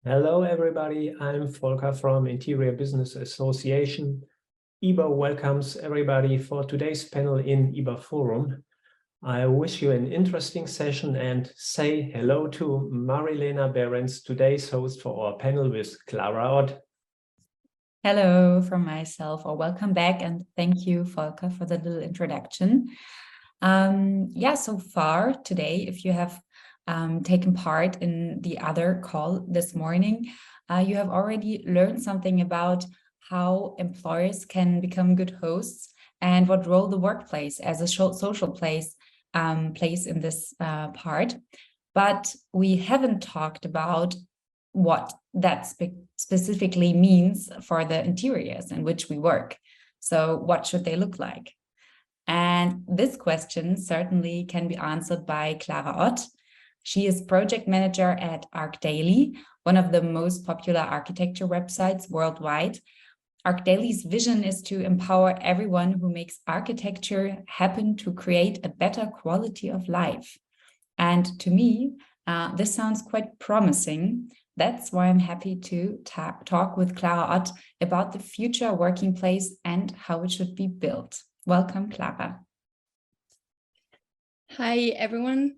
Hello, everybody. I'm Volker from Interior Business Association. IBA welcomes everybody for today's panel in IBA-Forum. I wish you an interesting session and say hello to Marilena Behrens, today's host for our panel with Clara Ott. Hello from myself, or welcome back, and thank you, Volker, for the little introduction. So far today, if you have taken part in the other call this morning, you have already learned something about how employers can become good hosts and what role the workplace as a social place plays in this part. But we haven't talked about what that specifically means for the interiors in which we work. So what should they look like? And this question certainly can be answered by Clara Ott. She is project manager at ArchDaily, one of the most popular architecture websites worldwide. ArchDaily's vision is to empower everyone who makes architecture happen to create a better quality of life. And to me, this sounds quite promising. That's why I'm happy to talk with Clara Ott about the future working place and how it should be built. Welcome, Clara. Hi, everyone.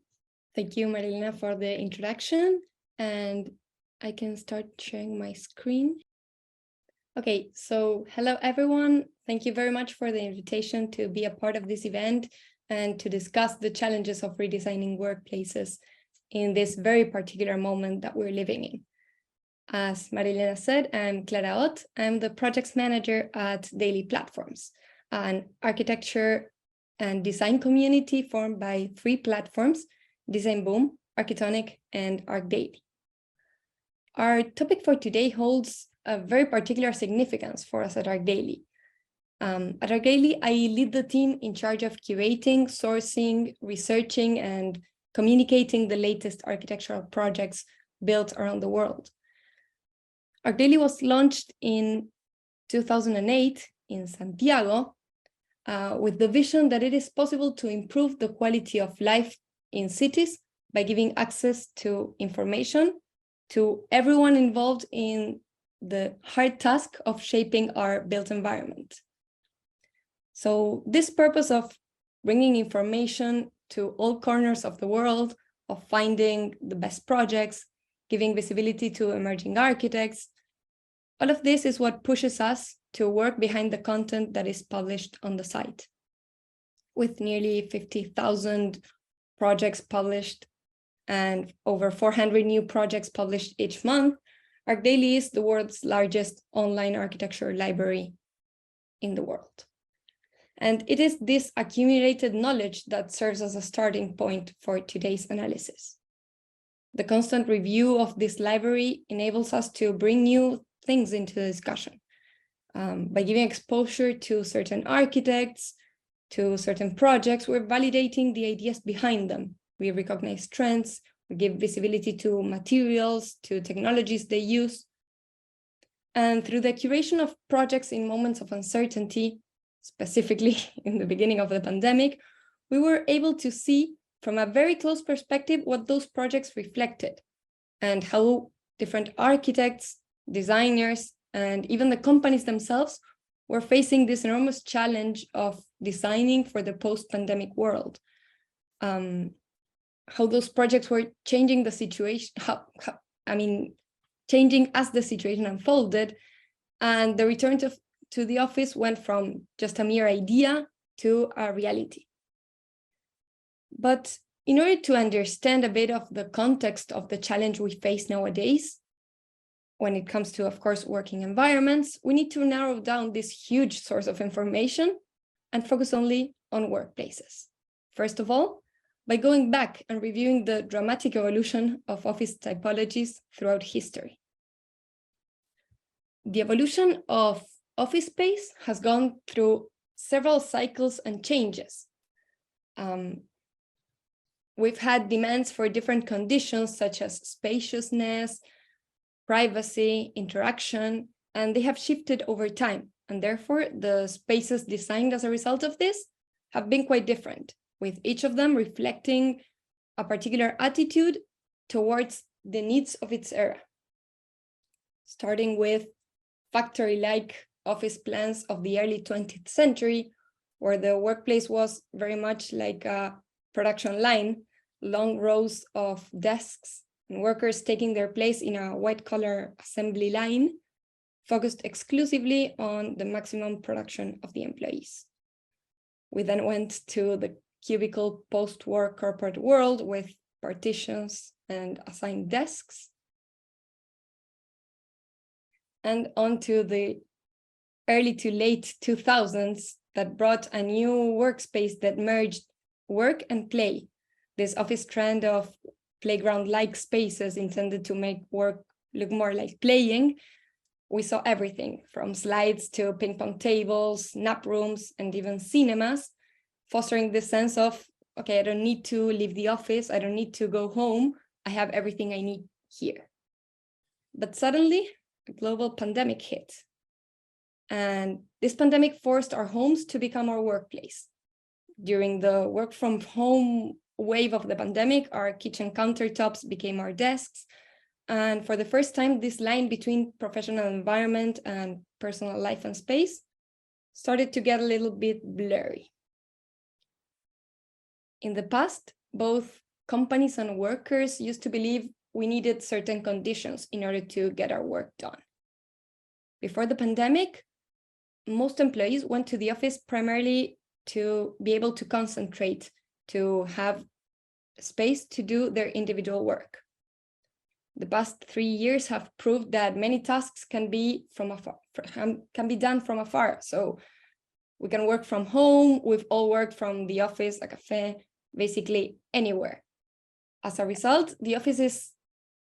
Thank you, Marilena, for the introduction. And I can start sharing my screen. Okay, so hello, everyone. Thank you very much for the invitation to be a part of this event and to discuss the challenges of redesigning workplaces in this very particular moment that we're living in. As Marilena said, I'm Clara Ott. I'm the projects manager at DAAily-Plattforms, an architecture and design community formed by 3 platforms: Design Boom, Architonic, and ArchDaily. Our topic for today holds a very particular significance for us at ArchDaily. At ArchDaily, I lead the team in charge of curating, sourcing, researching, and communicating the latest architectural projects built around the world. ArchDaily was launched in 2008 in Santiago with the vision that it is possible to improve the quality of life in cities by giving access to information to everyone involved in the hard task of shaping our built environment. So this purpose of bringing information to all corners of the world, of finding the best projects, giving visibility to emerging architects, all of this is what pushes us to work behind the content that is published on the site. With nearly 50,000 projects published and over 400 new projects published each month, ArchDaily is the world's largest online architecture library in the world. And it is this accumulated knowledge that serves as a starting point for today's analysis. The constant review of this library enables us to bring new things into the discussion. By giving exposure to certain architects, to certain projects, we're validating the ideas behind them. We recognize trends, we give visibility to materials, to technologies they use. And through the curation of projects in moments of uncertainty, specifically in the beginning of the pandemic, we were able to see from a very close perspective what those projects reflected and how different architects, designers, and even the companies themselves were facing this enormous challenge of designing for the post-pandemic world. How those projects were changing the situation, changing as the situation unfolded, and the return to the office went from just a mere idea to a reality. But in order to understand a bit of the context of the challenge we face nowadays, when it comes to, of course, working environments, we need to narrow down this huge source of information and focus only on workplaces. First of all, by going back and reviewing the dramatic evolution of office typologies throughout history. The evolution of office space has gone through several cycles and changes. We've had demands for different conditions such as spaciousness, privacy, interaction, and they have shifted over time. And therefore, the spaces designed as a result of this have been quite different, with each of them reflecting a particular attitude towards the needs of its era. starting with factory-like office plans of the early 20th century, where the workplace was very much like a production line, long rows of desks and workers taking their place in a white-collar assembly line, focused exclusively on the maximum production of the employees. We then went to the cubicle post-war corporate world with partitions and assigned desks, and onto the early to late 2000s that brought a new workspace that merged work and play. This office trend of playground-like spaces intended to make work look more like playing. We saw everything from slides to ping pong tables, nap rooms, and even cinemas, fostering this sense of, okay, I don't need to leave the office, I don't need to go home, I have everything I need here. But suddenly, a global pandemic hit. And this pandemic forced our homes to become our workplace. During the work from home wave of the pandemic, our kitchen countertops became our desks. And for the first time, this line between professional environment and personal life and space started to get a little bit blurry. In the past, both companies and workers used to believe we needed certain conditions in order to get our work done. Before the pandemic, most employees went to the office primarily to be able to concentrate, to have space to do their individual work. The past 3 years have proved that many tasks can be done from afar. So we can work from home, we've all worked from the office, a cafe, basically anywhere. As a result, the office is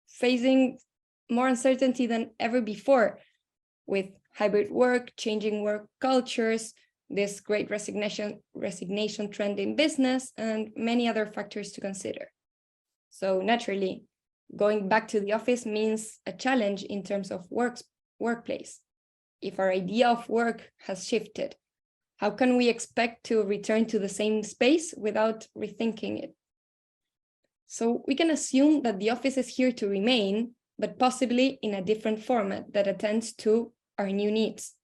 facing more uncertainty than ever before, with hybrid work, changing work cultures, this great resignation trend in business, and many other factors to consider. So naturally, going back to the office means a challenge in terms of workplace. If our idea of work has shifted, how can we expect to return to the same space without rethinking it? So we can assume that the office is here to remain, but possibly in a different format that attends to our new needs.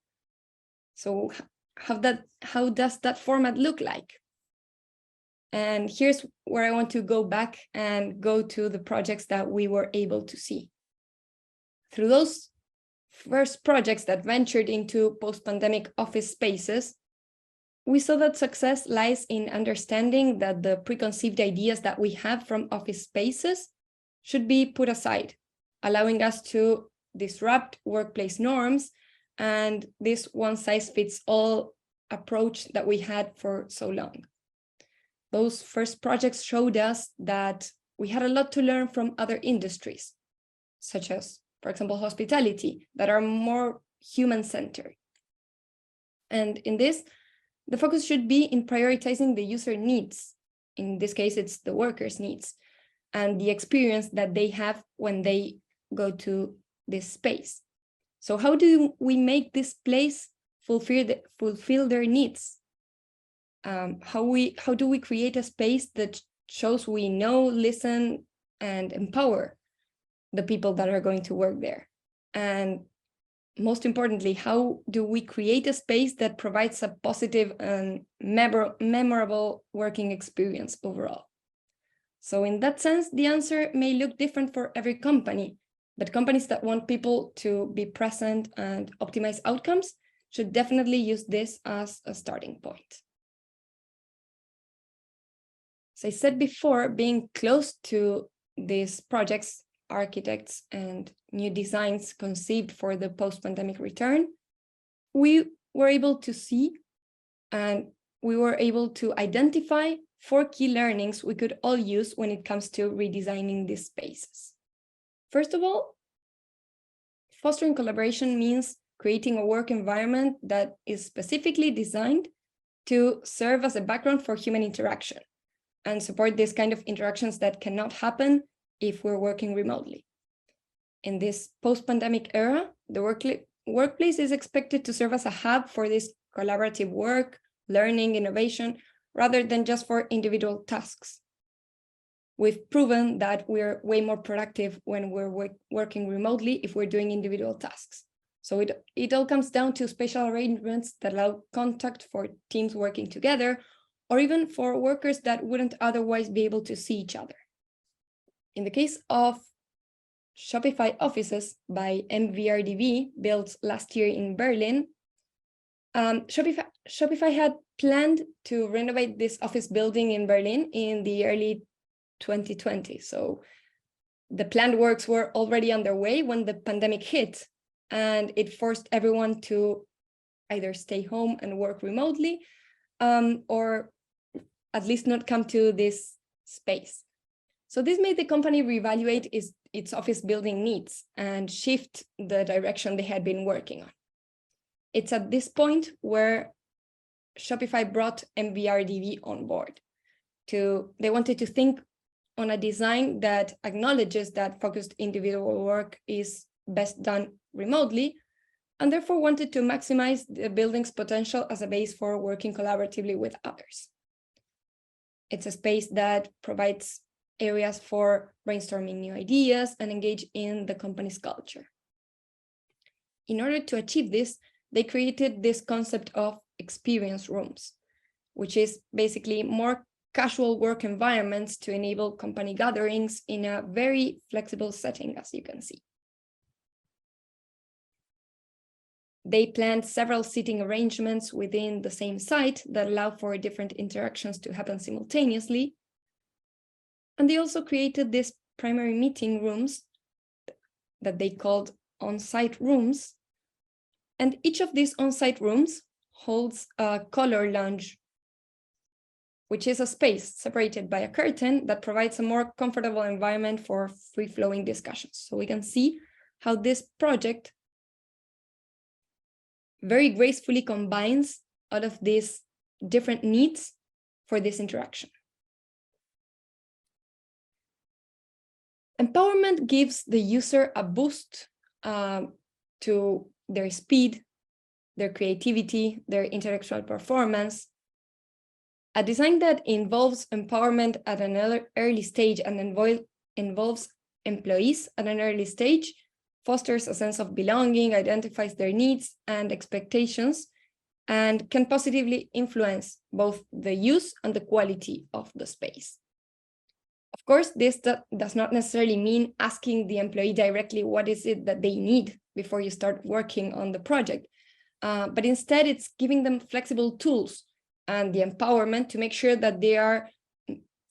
So how does that format look like? And here's where I want to go back and go to the projects that we were able to see. Through those first projects that ventured into post-pandemic office spaces, we saw that success lies in understanding that the preconceived ideas that we have from office spaces should be put aside, allowing us to disrupt workplace norms and this one-size-fits-all approach that we had for so long. Those first projects showed us that we had a lot to learn from other industries, such as, for example, hospitality, that are more human-centered. And in this, the focus should be in prioritizing the user needs. In this case, it's the workers' needs and the experience that they have when they go to this space. So how do we make this place fulfill their needs? How do we create a space that shows we know, listen, and empower the people that are going to work there? And most importantly, how do we create a space that provides a positive and memorable working experience overall? So in that sense, the answer may look different for every company, but companies that want people to be present and optimize outcomes should definitely use this as a starting point. As I said before, being close to these projects, architects, and new designs conceived for the post-pandemic return, we were able to see and we were able to identify 4 key learnings we could all use when it comes to redesigning these spaces. First of all, fostering collaboration means creating a work environment that is specifically designed to serve as a background for human interaction and support this kind of interactions that cannot happen if we're working remotely. In this post-pandemic era, the workplace is expected to serve as a hub for this collaborative work, learning, innovation, rather than just for individual tasks. we've proven that we're way more productive when we're working remotely if we're doing individual tasks. So it all comes down to spatial arrangements that allow contact for teams working together, or even for workers that wouldn't otherwise be able to see each other. In the case of Shopify offices by MVRDV, built last year in Berlin, Shopify had planned to renovate this office building in Berlin in the early 2020. So the planned works were already underway when the pandemic hit, and it forced everyone to either stay home and work remotely, or at least not come to this space. So this made the company reevaluate its office building needs and shift the direction they had been working on. It's at this point where Shopify brought MVRDV on board. They wanted to think on a design that acknowledges that focused individual work is best done remotely, and therefore wanted to maximize the building's potential as a base for working collaboratively with others. It's a space that provides areas for brainstorming new ideas and engage in the company's culture. In order to achieve this, they created this concept of experience rooms, which is basically more casual work environments to enable company gatherings in a very flexible setting, as you can see. They planned several seating arrangements within the same site that allow for different interactions to happen simultaneously. And they also created these primary meeting rooms that they called on-site rooms. And each of these on-site rooms holds a color lounge, which is a space separated by a curtain that provides a more comfortable environment for free-flowing discussions. So we can see how this project very gracefully combines all of these different needs for this interaction. Empowerment gives the user a boost to their speed, their creativity, their intellectual performance. A design that involves empowerment at an early stage and involves employees at an early stage fosters a sense of belonging, identifies their needs and expectations, and can positively influence both the use and the quality of the space. Of course, this does not necessarily mean asking the employee directly what is it that they need before you start working on the project, but instead it's giving them flexible tools and the empowerment to make sure that they are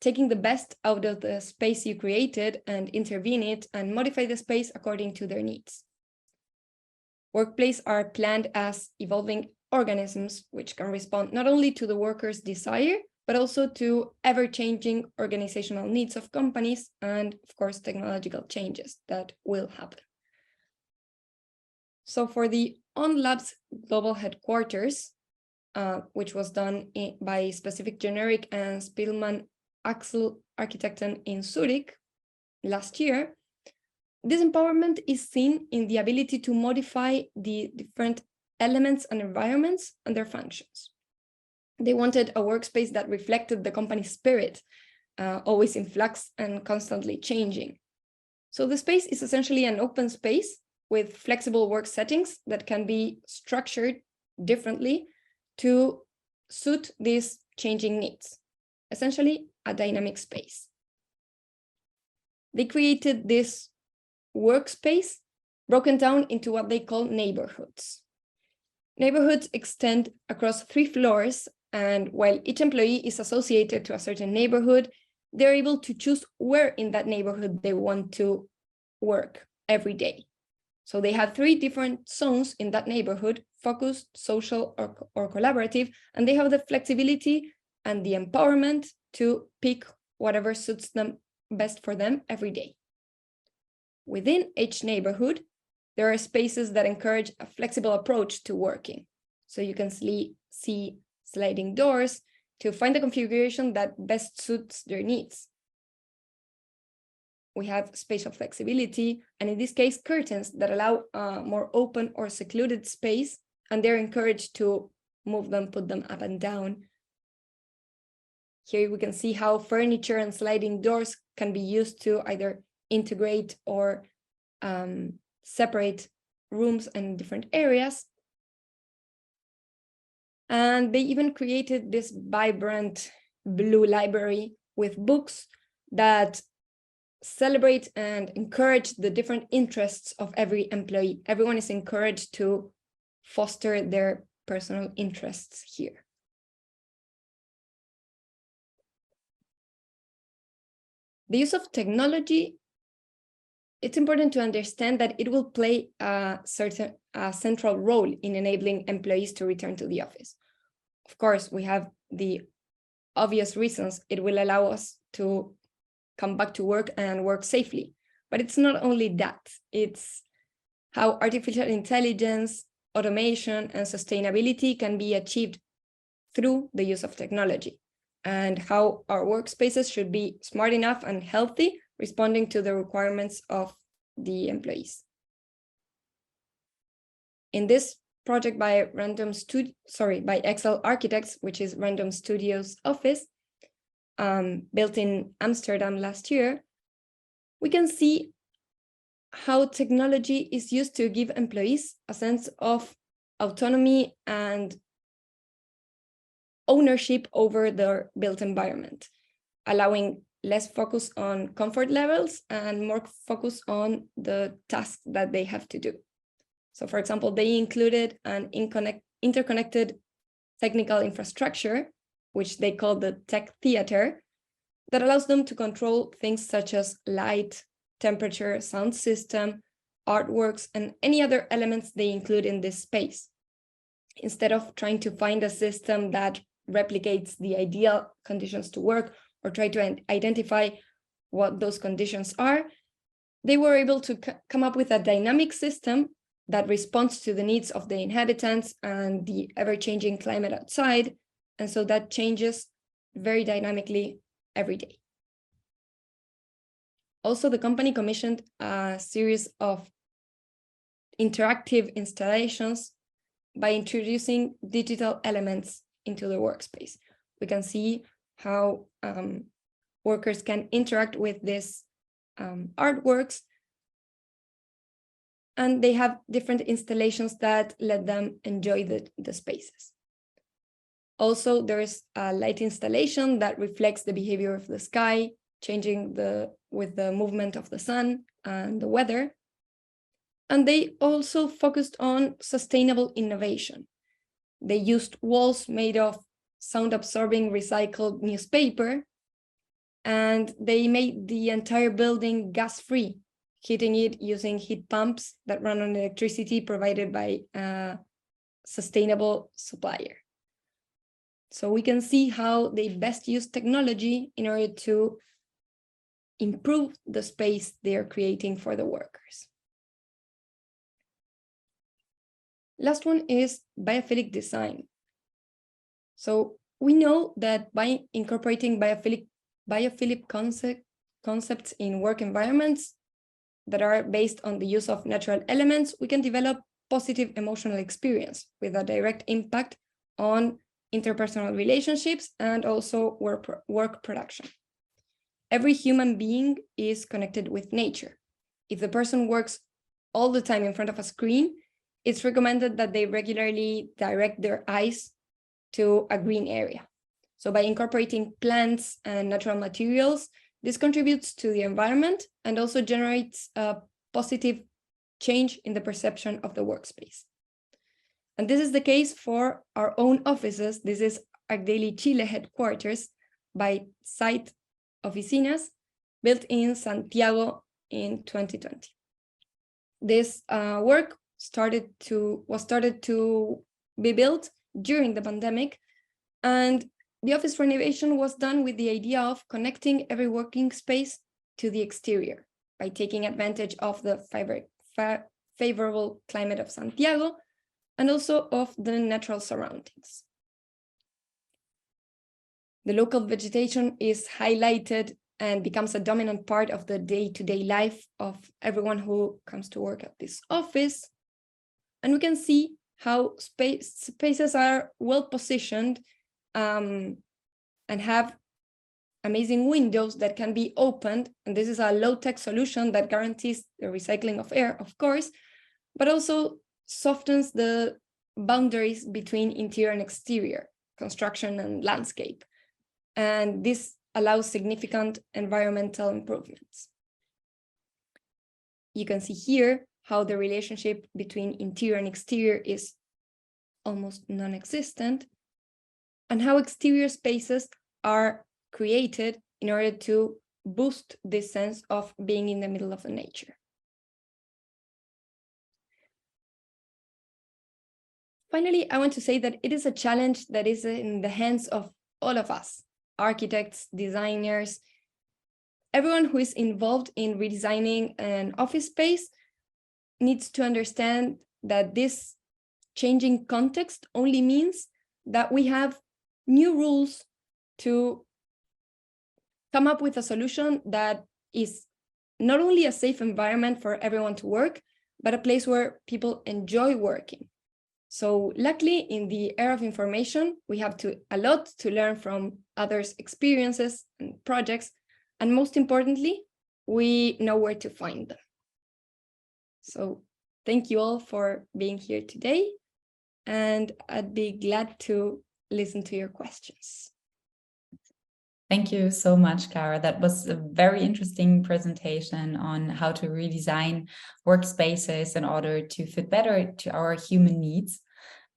taking the best out of the space you created and intervene it and modify the space according to their needs. Workplaces are planned as evolving organisms which can respond not only to the workers' desire, but also to ever-changing organizational needs of companies and, of course, technological changes that will happen. So for the OnLabs global headquarters, which was done by Specific Generic and Spielmann Axel Architekten in Zurich last year, this empowerment is seen in the ability to modify the different elements and environments and their functions. They wanted a workspace that reflected the company's spirit, always in flux and constantly changing. So the space is essentially an open space with flexible work settings that can be structured differently to suit these changing needs. Essentially, a dynamic space. They created this workspace broken down into what they call neighborhoods. Neighborhoods extend across 3 floors, and while each employee is associated to a certain neighborhood, they're able to choose where in that neighborhood they want to work every day. So they have 3 different zones in that neighborhood: focused, social, or collaborative, and they have the flexibility and the empowerment to pick whatever suits them best for them every day. Within each neighborhood, there are spaces that encourage a flexible approach to working. So you can see sliding doors to find the configuration that best suits their needs. We have spatial flexibility, and in this case, curtains that allow a more open or secluded space, and they're encouraged to move them, put them up and down. Here we can see how furniture and sliding doors can be used to either integrate or separate rooms and different areas. And they even created this vibrant blue library with books that celebrate and encourage the different interests of every employee. Everyone is encouraged to foster their personal interests here. The use of technology, it's important to understand that it will play a central role in enabling employees to return to the office. Of course, we have the obvious reasons. It will allow us to come back to work and work safely. But it's not only that, it's how artificial intelligence, automation, and sustainability can be achieved through the use of technology, and how our workspaces should be smart enough and healthy, responding to the requirements of the employees. In this project by by Excel Architects, which is Random Studio's office, built in Amsterdam last year, we can see how technology is used to give employees a sense of autonomy and ownership over their built environment, allowing less focus on comfort levels and more focus on the tasks that they have to do. So, for example, they included an interconnected technical infrastructure, which they call the tech theater, that allows them to control things such as light, temperature, sound system, artworks, and any other elements they include in this space. Instead of trying to find a system that replicates the ideal conditions to work or try to identify what those conditions are, they were able to come up with a dynamic system that responds to the needs of the inhabitants and the ever-changing climate outside, and so that changes very dynamically every day. Also, the company commissioned a series of interactive installations by introducing digital elements into the workspace. We can see how workers can interact with these artworks, and they have different installations that let them enjoy the spaces. Also, there's a light installation that reflects the behavior of the sky, changing with the movement of the sun and the weather. And they also focused on sustainable innovation. They used walls made of sound-absorbing recycled newspaper, and they made the entire building gas-free, heating it using heat pumps that run on electricity provided by a sustainable supplier. So we can see how they best use technology in order to improve the space they are creating for the workers. Last one is biophilic design. So we know that by incorporating biophilic concepts in work environments that are based on the use of natural elements, we can develop positive emotional experience with a direct impact on interpersonal relationships and also work production. Every human being is connected with nature. If the person works all the time in front of a screen, it's recommended that they regularly direct their eyes to a green area. So by incorporating plants and natural materials, this contributes to the environment and also generates a positive change in the perception of the workspace. And this is the case for our own offices. This is DAAily Chile headquarters by Site Oficinas, built in Santiago in 2020. This work was started to be built during the pandemic, and the office renovation was done with the idea of connecting every working space to the exterior by taking advantage of the favorable climate of Santiago and also of the natural surroundings. The local vegetation is highlighted and becomes a dominant part of the day-to-day life of everyone who comes to work at this office. And we can see how spaces are well positioned and have amazing windows that can be opened. And this is a low-tech solution that guarantees the recycling of air, of course, but also softens the boundaries between interior and exterior, construction and landscape. And this allows significant environmental improvements. You can see here how the relationship between interior and exterior is almost non-existent, and how exterior spaces are created in order to boost this sense of being in the middle of the nature. Finally, I want to say that it is a challenge that is in the hands of all of us, architects, designers, everyone who is involved in redesigning an office space needs to understand that this changing context only means that we have new rules to come up with a solution that is not only a safe environment for everyone to work, but a place where people enjoy working. So luckily, in the era of information, we have a lot to learn from others' experiences and projects. And most importantly, we know where to find them. So thank you all for being here today. And I'd be glad to listen to your questions. Thank you so much, Clara. That was a very interesting presentation on how to redesign workspaces in order to fit better to our human needs.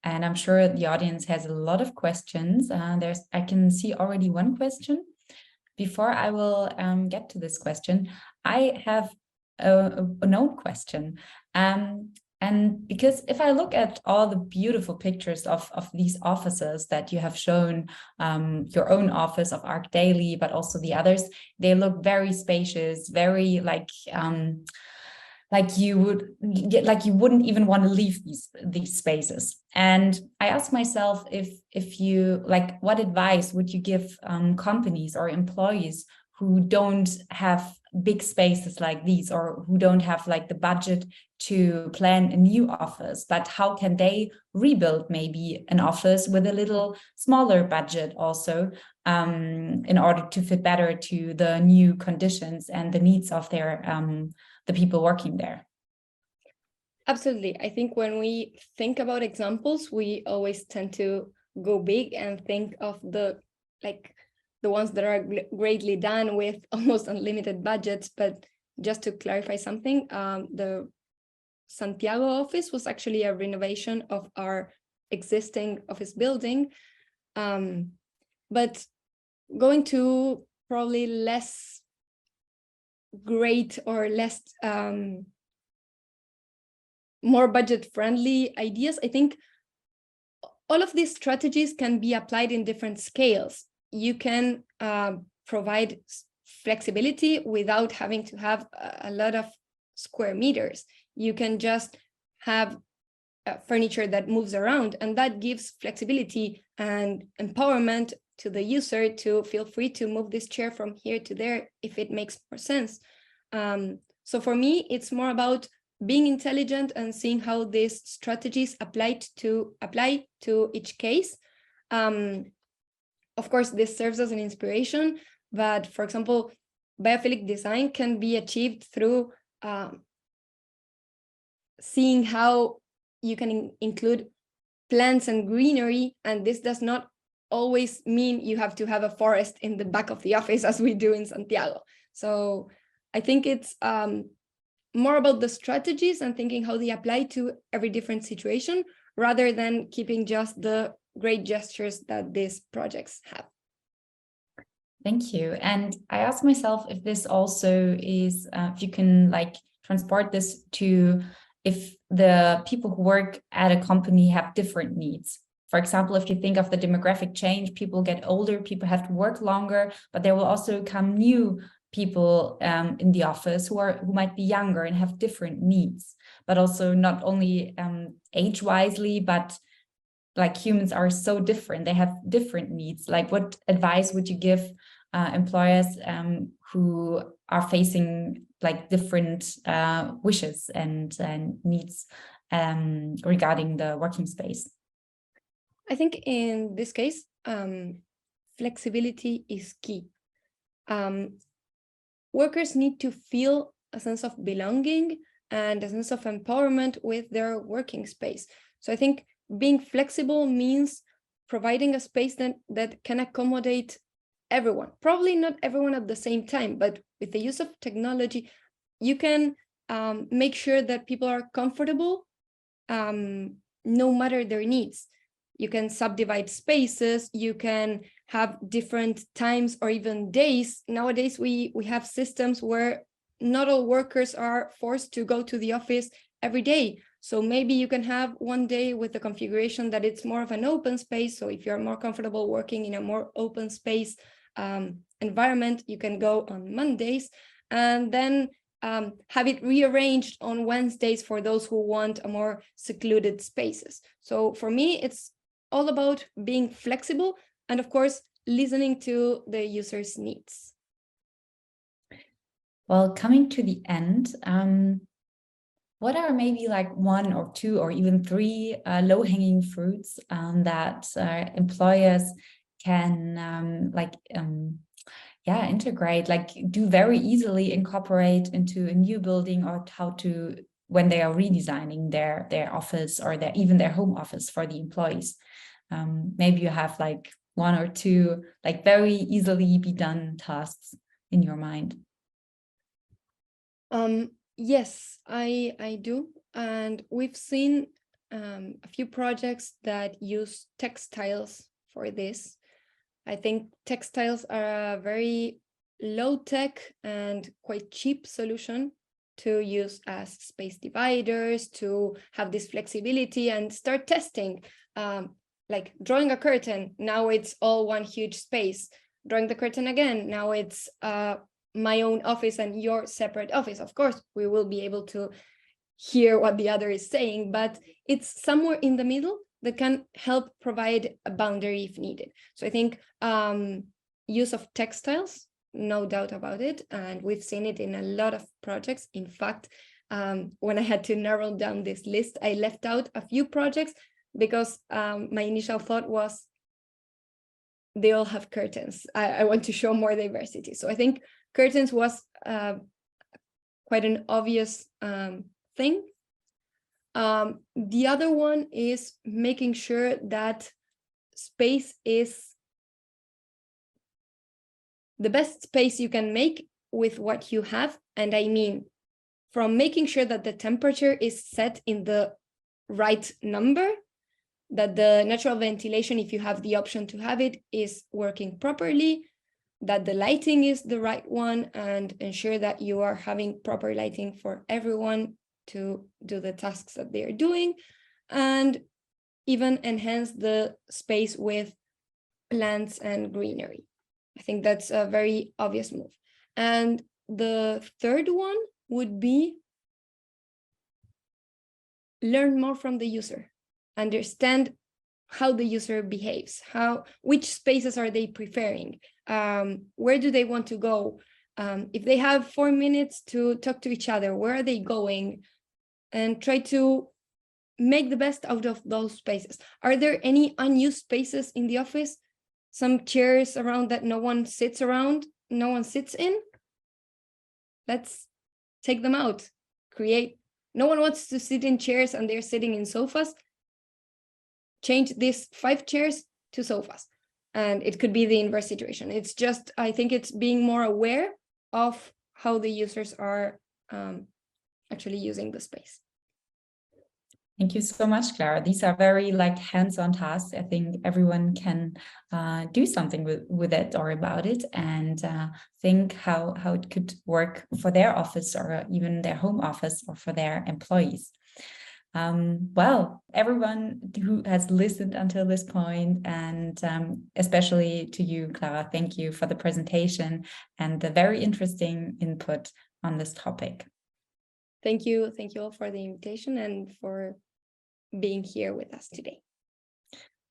And I'm sure the audience has a lot of questions. I can see already one question. Before I will get to this question, I have a note question. And because if I look at all the beautiful pictures of these offices that you have shown, your own office of ArchDaily, but also the others, they look very spacious, very like you wouldn't even want to leave these spaces. And I ask myself if you what advice would you give companies or employees who don't have big spaces like these, or who don't have the budget to plan a new office, but how can they rebuild maybe an office with a little smaller budget also, in order to fit better to the new conditions and the needs of their the people working there? Absolutely. I think when we think about examples, we always tend to go big and think of the ones that are greatly done with almost unlimited budgets. But just to clarify something, the Santiago office was actually a renovation of our existing office building. But going to probably less great or less more budget-friendly ideas, I think all of these strategies can be applied in different scales. You can provide flexibility without having to have a lot of square meters. You can just have furniture that moves around, and that gives flexibility and empowerment to the user to feel free to move this chair from here to there if it makes more sense. So for me, it's more about being intelligent and seeing how these strategies apply to each case. Of course, this serves as an inspiration, but for example, biophilic design can be achieved through seeing how you can include plants and greenery, and this does not always mean you have to have a forest in the back of the office as we do in Santiago. So I think it's more about the strategies and thinking how they apply to every different situation, rather than keeping just the great gestures that these projects have. Thank you. And I ask myself if this also is, if you can transport this to if the people who work at a company have different needs. For example, if you think of the demographic change, people get older, people have to work longer, but there will also come new people in the office who might be younger and have different needs, but also not only age-wisely, but humans are so different, they have different needs. What advice would you give employers who are facing different wishes and needs regarding the working space? I think in this case, flexibility is key. workers need to feel a sense of belonging and a sense of empowerment with their working space. So I think being flexible means providing a space that can accommodate everyone. Probably not everyone at the same time, but with the use of technology, you can make sure that people are comfortable no matter their needs. You can subdivide spaces, you can have different times or even days. Nowadays, we have systems where not all workers are forced to go to the office every day. So maybe you can have one day with the configuration that it's more of an open space. So if you're more comfortable working in a more open space environment, you can go on Mondays, and then have it rearranged on Wednesdays for those who want a more secluded spaces. So for me, it's all about being flexible and, of course, listening to the user's needs. Well, coming to the end, what are maybe like 1 or 2 or even 3 low-hanging fruits that employers can integrate, like do very easily incorporate into a new building, or how to, when they are redesigning their office or even their home office for the employees? Maybe you have like 1 or 2 like very easily be done tasks in your mind. Yes, I do. And we've seen a few projects that use textiles for this. I think textiles are a very low-tech and quite cheap solution to use as space dividers, to have this flexibility and start testing. Like drawing a curtain, now it's all one huge space. Drawing the curtain again, now it's my own office and your separate office. Of course, we will be able to hear what the other is saying, but it's somewhere in the middle that can help provide a boundary if needed. So I think use of textiles, no doubt about it. And we've seen it in a lot of projects. In fact, when I had to narrow down this list, I left out a few projects because my initial thought was they all have curtains. I want to show more diversity. So I think curtains was quite an obvious thing. The other one is making sure that space is the best space you can make with what you have. And I mean, from making sure that the temperature is set in the right number, that the natural ventilation, if you have the option to have it, is working properly, that the lighting is the right one, and ensure that you are having proper lighting for everyone to do the tasks that they are doing, and even enhance the space with plants and greenery. I think that's a very obvious move. And the third one would be learn more from the user, understand how the user behaves, which spaces are they preferring, where do they want to go, if they have 4 minutes to talk to each other, where are they going, and try to make the best out of those spaces. Are there any unused spaces in the office? Some chairs around that no one sits in? Let's take them out. No one wants to sit in chairs and they're sitting in sofas. Change these 5 chairs to sofas. And it could be the inverse situation. It's just, I think it's being more aware of how the users are actually using the space. Thank you so much, Clara. These are very hands-on tasks. I think everyone can do something with it or about it, and think how it could work for their office or even their home office or for their employees. Well, everyone who has listened until this point, and especially to you, Clara, thank you for the presentation and the very interesting input on this topic. Thank you all for the invitation and for being here with us today.